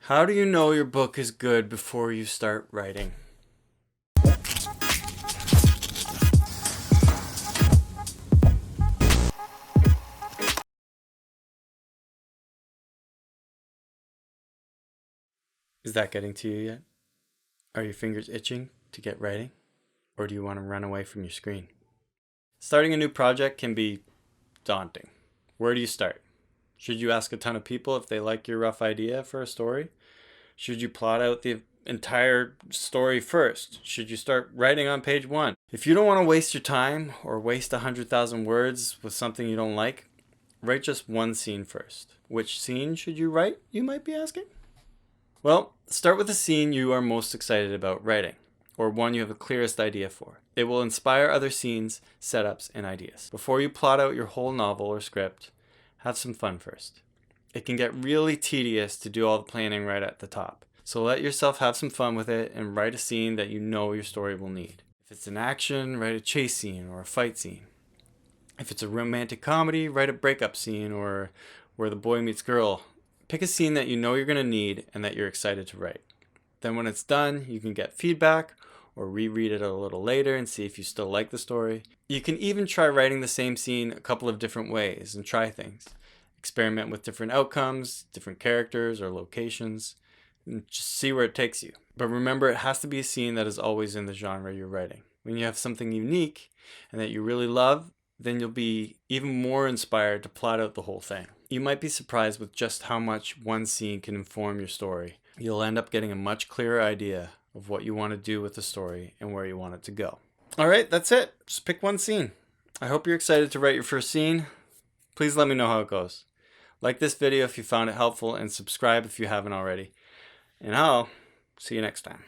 How do you know your book is good before you start writing? Is that getting to you yet? Are your fingers itching to get writing? Or do you want to run away from your screen? Starting a new project can be daunting. Where do you start? Should you ask a ton of people if they like your rough idea for a story? Should you plot out the entire story first? Should you start writing on page 1? If you don't want to waste your time or waste 100,000 words with something you don't like, write just one scene first. Which scene should you write, you might be asking? Well, start with a scene you are most excited about writing, or one you have the clearest idea for. It will inspire other scenes, setups, and ideas. Before you plot out your whole novel or script, have some fun first. It can get really tedious to do all the planning right at the top. So let yourself have some fun with it and write a scene that you know your story will need. If it's an action, write a chase scene or a fight scene. If it's a romantic comedy, write a breakup scene or where the boy meets girl. Pick a scene that you know you're going to need and that you're excited to write. Then when it's done, you can get feedback or reread it a little later and see if you still like the story. You can even try writing the same scene a couple of different ways and try things. Experiment with different outcomes, different characters or locations, and just see where it takes you. But remember, it has to be a scene that is always in the genre you're writing. When you have something unique and that you really love, then you'll be even more inspired to plot out the whole thing. You might be surprised with just how much one scene can inform your story. You'll end up getting a much clearer idea of what you want to do with the story and where you want it to go. All right, that's it. Just pick one scene. I hope you're excited to write your first scene. Please let me know how it goes. Like this video if you found it helpful and subscribe if you haven't already. And I'll see you next time.